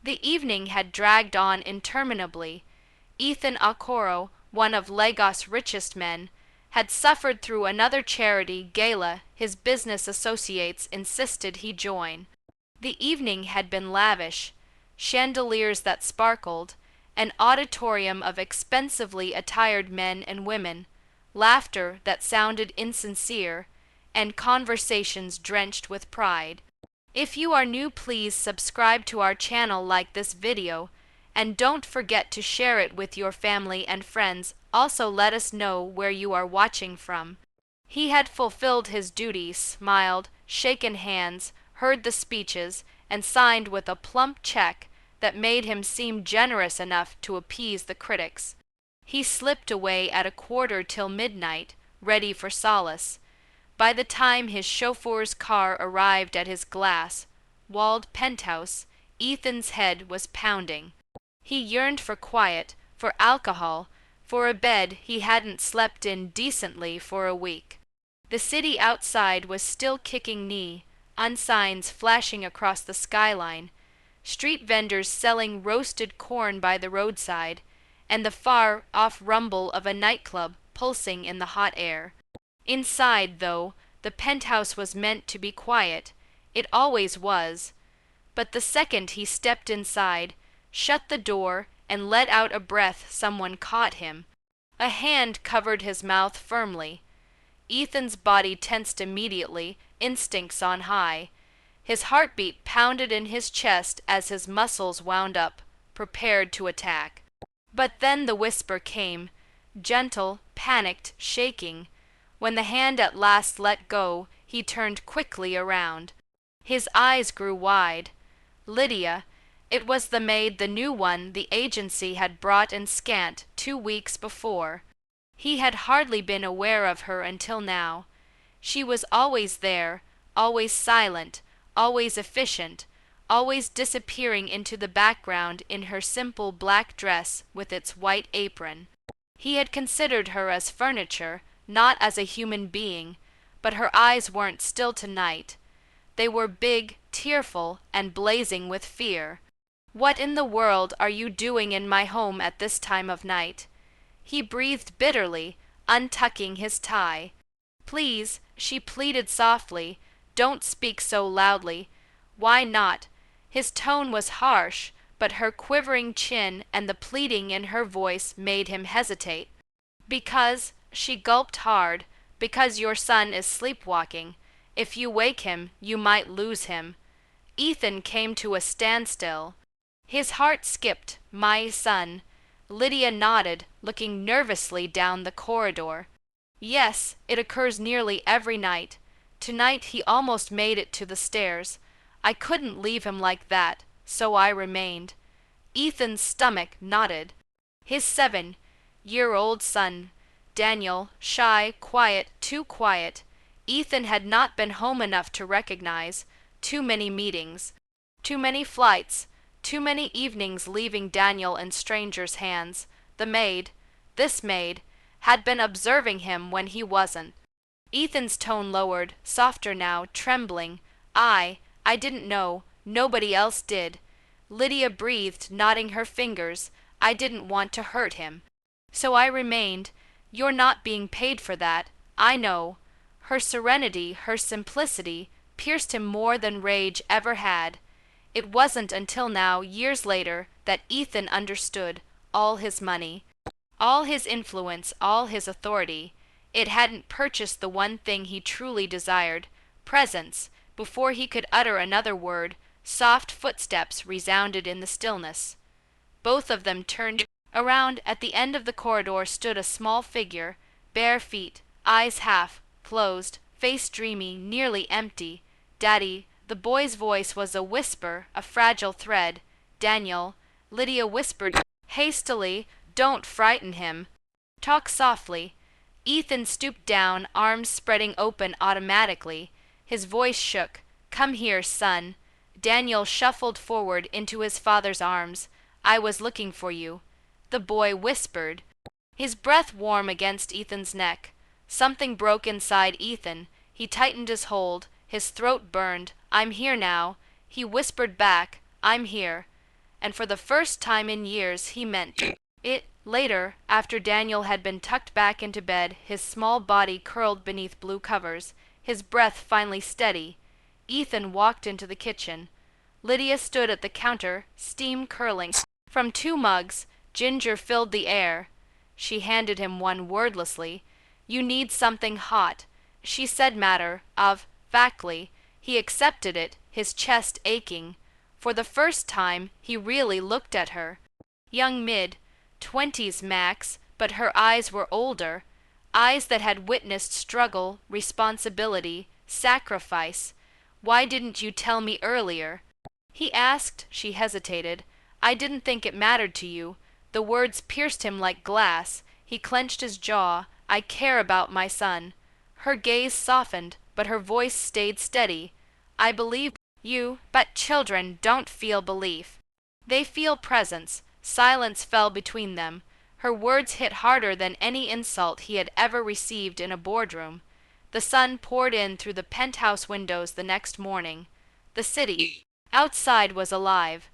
The evening had dragged on interminably. Ethan Okoro, one of Lagos' richest men, had suffered through another charity gala his business associates insisted he join. The evening had been lavish, chandeliers that sparkled, an auditorium of expensively attired men and women, laughter that sounded insincere, and conversations drenched with pride. If you are new, please subscribe to our channel, like this video, and don't forget to share it with your family and friends. Also let us know where you are watching from. He had fulfilled his duty, smiled, shaken hands, heard the speeches, and signed with a plump check that made him seem generous enough to appease the critics. He slipped away at 1:15 ready for solace. By the time his chauffeur's car arrived at his glass-walled penthouse, Ethan's head was pounding. He yearned for quiet, for alcohol, for a bed he hadn't slept in decently for a week. The city outside was still kicking neon signs flashing across the skyline, street vendors selling roasted corn by the roadside, and the far-off rumble of a nightclub pulsing in the hot air. Inside, though, the penthouse was meant to be quiet. It always was. But the second he stepped inside, shut the door, and let out a breath, someone caught him. A hand covered his mouth firmly. Ethan's body tensed immediately, instincts on high. His heartbeat pounded in his chest as his muscles wound up, prepared to attack. But then the whisper came, gentle, panicked, shaking. When the hand at last let go, he turned quickly around. His eyes grew wide. Lydia. It was the maid, the new one the agency had brought in scant 2 weeks before. He had hardly been aware of her until now. She was always there, always silent, always efficient, always disappearing into the background in her simple black dress with its white apron. He had considered her as furniture, not as a human being, but her eyes weren't still tonight. They were big, tearful, and blazing with fear. "What in the world are you doing in my home at this time of night?" He breathed bitterly, untucking his tie. "Please," she pleaded softly, "don't speak so loudly." "Why not?" His tone was harsh, but her quivering chin and the pleading in her voice made him hesitate. "Because," she gulped hard, "because your son is sleepwalking. If you wake him, you might lose him." Ethan came to a standstill. His heart skipped. "My son." Lydia nodded, looking nervously down the corridor. "Yes, it occurs nearly every night. Tonight he almost made it to the stairs. I couldn't leave him like that, so I remained." Ethan's stomach knotted. His 7-year-old son, Daniel, shy, quiet, too quiet. Ethan had not been home enough to recognize. Too many meetings, too many flights, too many evenings leaving Daniel in strangers' hands. The maid, this maid, had been observing him when he wasn't. Ethan's tone lowered, softer now, trembling. I didn't know. Nobody else did." Lydia breathed, knotting her fingers. "I didn't want to hurt him. So I remained. You're not being paid for that. I know." Her serenity, her simplicity, pierced him more than rage ever had. It wasn't until now, years later, that Ethan understood. All his money, all his influence, all his authority, it hadn't purchased the one thing he truly desired, presence. Before he could utter another word, soft footsteps resounded in the stillness. Both of them turned around. At the end of the corridor stood a small figure, bare feet, eyes half closed, face dreamy, nearly empty. "Daddy." The boy's voice was a whisper, a fragile thread. "Daniel," Lydia whispered hastily, "don't frighten him. Talk softly." Ethan stooped down, arms spreading open automatically. His voice shook. "Come here, son." Daniel shuffled forward into his father's arms. "I was looking for you," the boy whispered, his breath warm against Ethan's neck. Something broke inside Ethan. He tightened his hold. His throat burned. "I'm here now." He whispered back, "I'm here." and for the first time in years he meant it. Later, after Daniel had been tucked back into bed, his small body curled beneath blue covers, his breath finally steady, Ethan walked into the kitchen. Lydia stood at the counter, steam curling. From 2 mugs, ginger filled the air. She handed him one wordlessly. "You need something hot," she said matter-of-factly. He accepted it, his chest aching. For the first time, he really looked at her. Young mid-20s max, but her eyes were older. Eyes that had witnessed struggle, responsibility, sacrifice. "Why didn't you tell me earlier?" he asked. She hesitated. "I didn't think it mattered to you." The words pierced him like glass. He clenched his jaw. "I care about my son." Her gaze softened, but her voice stayed steady. "I believe you, but children don't feel belief. They feel presence." Silence fell between them. Her words hit harder than any insult he had ever received in a boardroom. The sun poured in through the penthouse windows the next morning. The city outside was alive.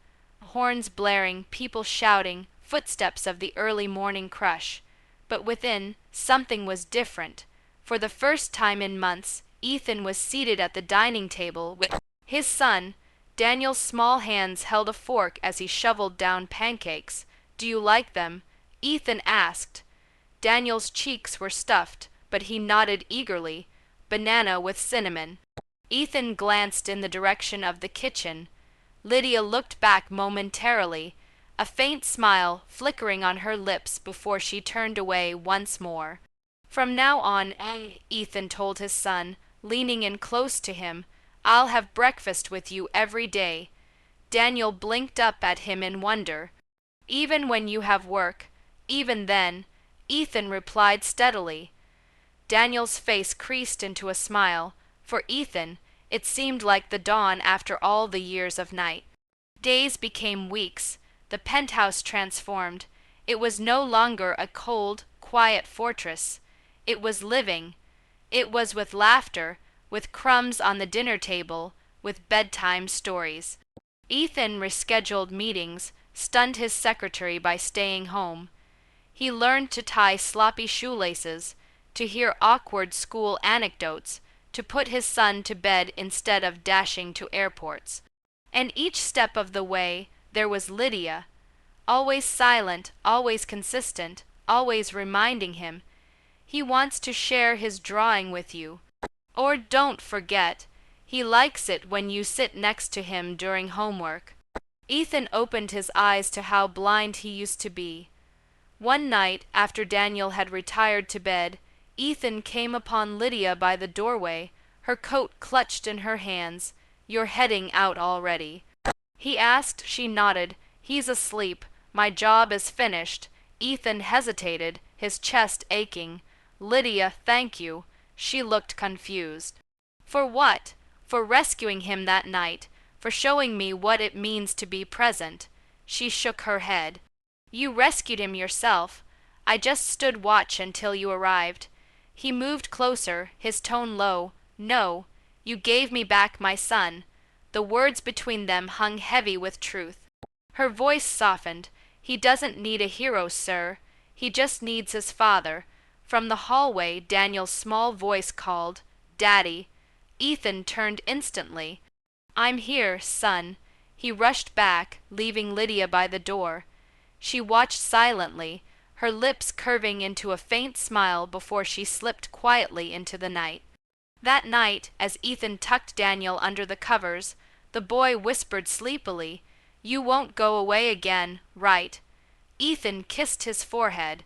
Horns blaring, people shouting, footsteps of the early morning crush. But within, something was different. For the first time in months, Ethan was seated at the dining table with his son. Daniel's small hands held a fork as he shoveled down pancakes. "Do you like them?" Ethan asked. Daniel's cheeks were stuffed, but he nodded eagerly. "Banana with cinnamon." Ethan glanced in the direction of the kitchen. Lydia looked back momentarily, a faint smile flickering on her lips before she turned away once more. "From now on," Ethan told his son, leaning in close to him, "I'll have breakfast with you every day." Daniel blinked up at him in wonder. "Even when you have work?" "Even then," Ethan replied steadily. Daniel's face creased into a smile. For Ethan, it seemed like the dawn after all the years of night. Days became weeks. The penthouse transformed. It was no longer a cold, quiet fortress. It was living. It was with laughter, with crumbs on the dinner table, with bedtime stories. Ethan rescheduled meetings, stunned his secretary by staying home. He learned to tie sloppy shoelaces, to hear awkward school anecdotes, to put his son to bed instead of dashing to airports. And each step of the way, there was Lydia, always silent, always consistent, always reminding him, "He wants to share his drawing with you. Or don't forget, he likes it when you sit next to him during homework." Ethan opened his eyes to how blind he used to be. One night, after Daniel had retired to bed, Ethan came upon Lydia by the doorway, her coat clutched in her hands. "You're heading out already?" he asked. She nodded. "He's asleep. My job is finished." Ethan hesitated, his chest aching. "Lydia, thank you." She looked confused. "For what?" "For rescuing him that night, for showing me what it means to be present." She shook her head. "You rescued him yourself. I just stood watch until you arrived." He moved closer, his tone low. "No, you gave me back my son." The words between them hung heavy with truth. Her voice softened. "He doesn't need a hero, sir. He just needs his father." From the hallway, Daniel's small voice called, "Daddy." Ethan turned instantly. "I'm here, son." He rushed back, leaving Lydia by the door. She watched silently, her lips curving into a faint smile before she slipped quietly into the night. That night, as Ethan tucked Daniel under the covers, the boy whispered sleepily, "You won't go away again, right?" Ethan kissed his forehead.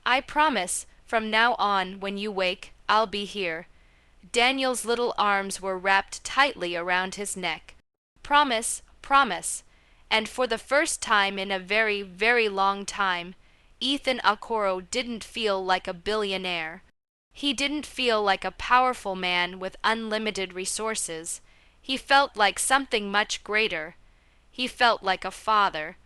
"I promise, from now on, when you wake, I'll be here." Daniel's little arms were wrapped tightly around his neck. "Promise, promise." And for the first time in a very, very long time, Ethan Okoro didn't feel like a billionaire. He didn't feel like a powerful man with unlimited resources. He felt like something much greater. He felt like a father.